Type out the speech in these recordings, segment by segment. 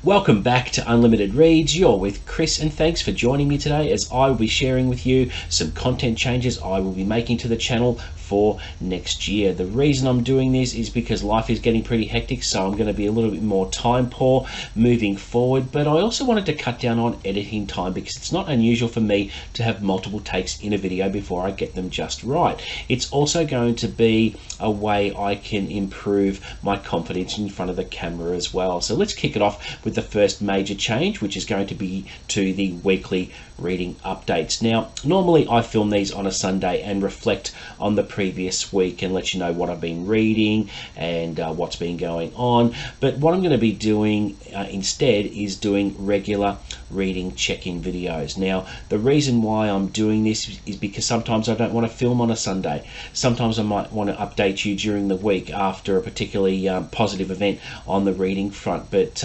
Welcome back to Unlimited Reads. You're with Chris, and thanks for joining me today as I will be sharing with you some content changes I will be making to the channel for next year. The reason I'm doing this is because life is getting pretty hectic, so I'm going to be a little bit more time poor moving forward, but I also wanted to cut down on editing time because it's not unusual for me to have multiple takes in a video before I get them just right. It's also going to be a way I can improve my confidence in front of the camera as well. So let's kick it off with the first major change, which is going to be to the weekly reading updates. Now, normally I film these on a Sunday and reflect on the previous week and let you know what I've been reading and what's been going on. But what I'm going to be doing instead is doing regular reading check-in videos. Now, the reason why I'm doing this is because sometimes I don't want to film on a Sunday. Sometimes I might want to update you during the week after a particularly positive event on the reading front, but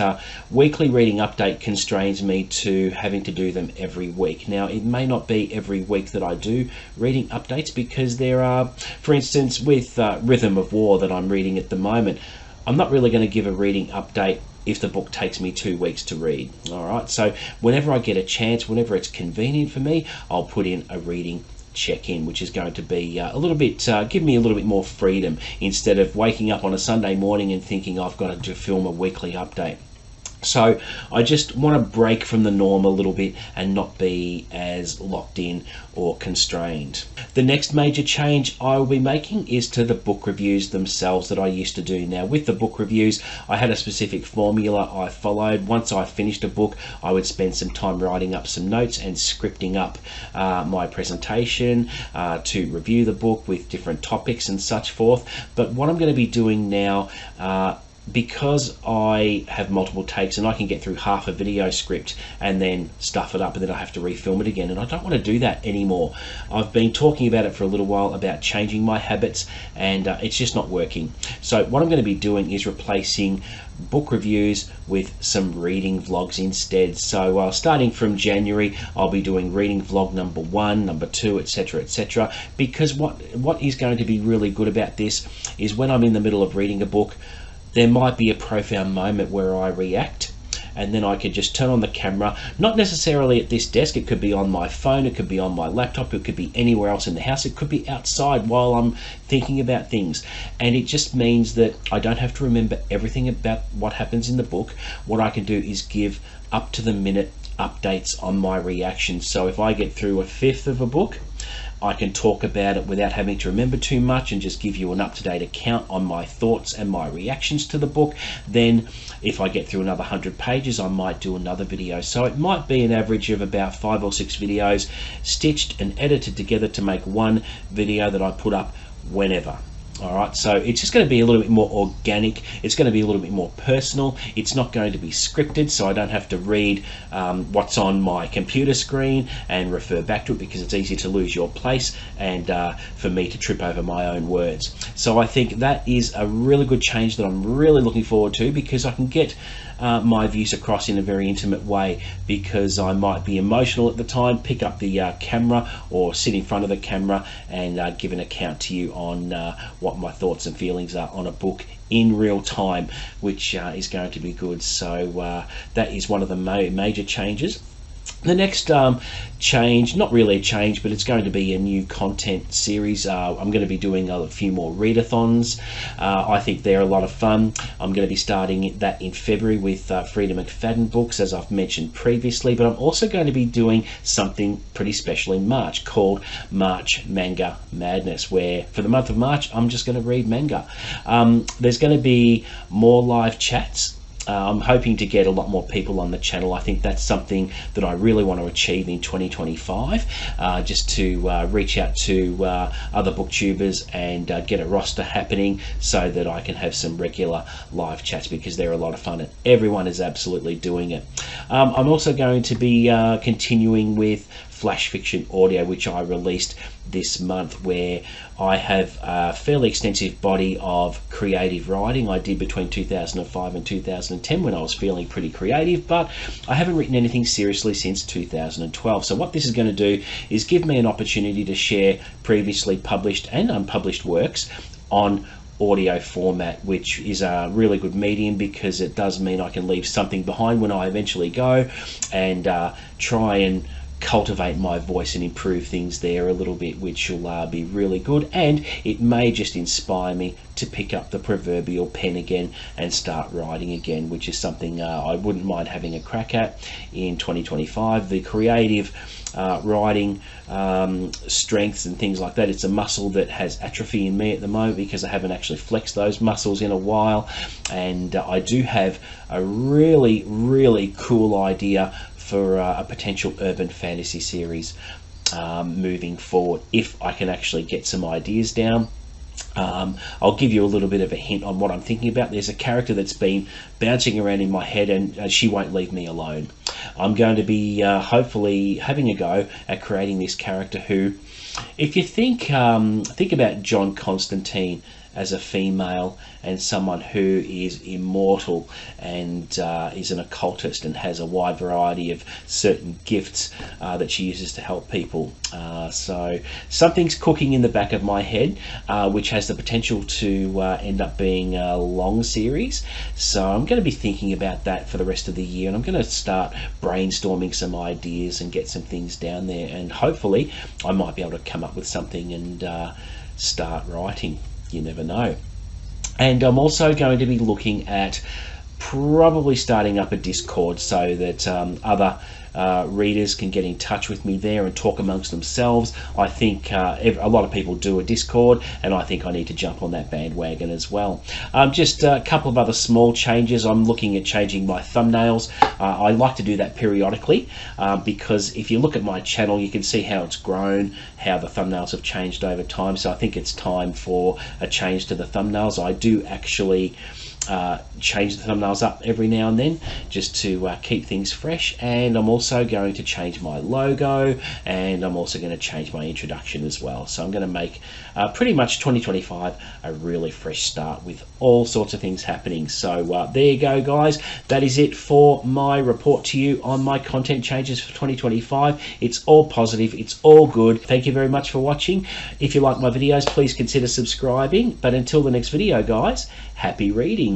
weekly reading update constrains me to having to do them every week. Now, it may not be every week that I do reading updates because there are, for instance, with Rhythm of War that I'm reading at the moment, I'm not really going to give a reading update if the book takes me 2 weeks to read. All right, so whenever I get a chance, whenever it's convenient for me, I'll put in a reading check-in, which is going to be a little bit give me a little bit more freedom instead of waking up on a Sunday morning and thinking I've got to film a weekly update. So I just want to break from the norm a little bit and not be as locked in or constrained. The next major change I will be making is to the book reviews themselves that I used to do. Now, with the book reviews, I had a specific formula I followed. Once I finished a book, I would spend some time writing up some notes and scripting up my presentation to review the book with different topics and such forth. But what I'm going to be doing now, because I have multiple takes and I can get through half a video script and then stuff it up and then I have to refilm it again, and I don't want to do that anymore. I've been talking about it for a little while about changing my habits, and it's just not working. So what I'm going to be doing is replacing book reviews with some reading vlogs instead. So starting from January, I'll be doing reading vlog number 1, number 2, etc., because what is going to be really good about this is when I'm in the middle of reading a book, there might be a profound moment where I react, and then I could just turn on the camera, not necessarily at this desk, it could be on my phone, it could be on my laptop, it could be anywhere else in the house, it could be outside while I'm thinking about things. And it just means that I don't have to remember everything about what happens in the book. What I can do is give up to the minute updates on my reactions. So if I get through a fifth of a book, I can talk about it without having to remember too much and just give you an up-to-date account on my thoughts and my reactions to the book. Then if I get through another 100 pages, I might do another video. So it might be an average of about 5 or 6 videos stitched and edited together to make one video that I put up whenever. All right, so it's just going to be a little bit more organic. It's going to be a little bit more personal. It's not going to be scripted, so I don't have to read what's on my computer screen and refer back to it, because it's easy to lose your place and for me to trip over my own words. So I think that is a really good change that I'm really looking forward to, because I can get my views across in a very intimate way, because I might be emotional at the time, pick up the camera or sit in front of the camera and give an account to you on what my thoughts and feelings are on a book in real time, which is going to be good. So that is one of the major changes. The next change, not really a change, but it's going to be a new content series. I'm going to be doing a few more readathons. I think they're a lot of fun. I'm going to be starting that in February with Frida McFadden books, as I've mentioned previously, but I'm also going to be doing something pretty special in March called March Manga Madness, where for the month of March, I'm just going to read manga. There's going to be more live chats. I'm hoping to get a lot more people on the channel. I think that's something that I really want to achieve in 2025, just to reach out to other booktubers and get a roster happening so that I can have some regular live chats, because they're a lot of fun and everyone is absolutely doing it. I'm also going to be continuing with flash fiction audio, which I released this month, where I have a fairly extensive body of creative writing I did between 2005 and 2010 when I was feeling pretty creative, but I haven't written anything seriously since 2012. So what this is going to do is give me an opportunity to share previously published and unpublished works on audio format, which is a really good medium because it does mean I can leave something behind when I eventually go, and try and cultivate my voice and improve things there a little bit, which will be really good. And it may just inspire me to pick up the proverbial pen again and start writing again, which is something I wouldn't mind having a crack at in 2025. The creative writing strengths and things like that, it's a muscle that has atrophy in me at the moment because I haven't actually flexed those muscles in a while. And I do have a really cool idea for a potential urban fantasy series moving forward, if I can actually get some ideas down. I'll give you a little bit of a hint on what I'm thinking about. There's a character that's been bouncing around in my head, and she won't leave me alone. I'm going to be hopefully having a go at creating this character who, if you think about John Constantine as a female and someone who is immortal and is an occultist and has a wide variety of certain gifts that she uses to help people. So something's cooking in the back of my head, which has the potential to end up being a long series. So I'm going to be thinking about that for the rest of the year, and I'm going to start brainstorming some ideas and get some things down there, and hopefully I might be able to come up with something and start writing. You never know. And I'm also going to be looking at probably starting up a Discord so that other readers can get in touch with me there and talk amongst themselves. I think a lot of people do a Discord, and I think I need to jump on that bandwagon as well. Just a couple of other small changes. I'm looking at changing my thumbnails. I like to do that periodically because if you look at my channel, you can see how it's grown, how the thumbnails have changed over time. So I think it's time for a change to the thumbnails. I do actually change the thumbnails up every now and then just to keep things fresh, and I'm also going to change my logo, and I'm also going to change my introduction as well. So I'm going to make pretty much 2025 a really fresh start with all sorts of things happening. So there you go, guys. That is it for my report to you on my content changes for 2025. It's all positive, it's all good. Thank you very much for watching. If you like my videos, please consider subscribing. But until the next video, guys, happy reading.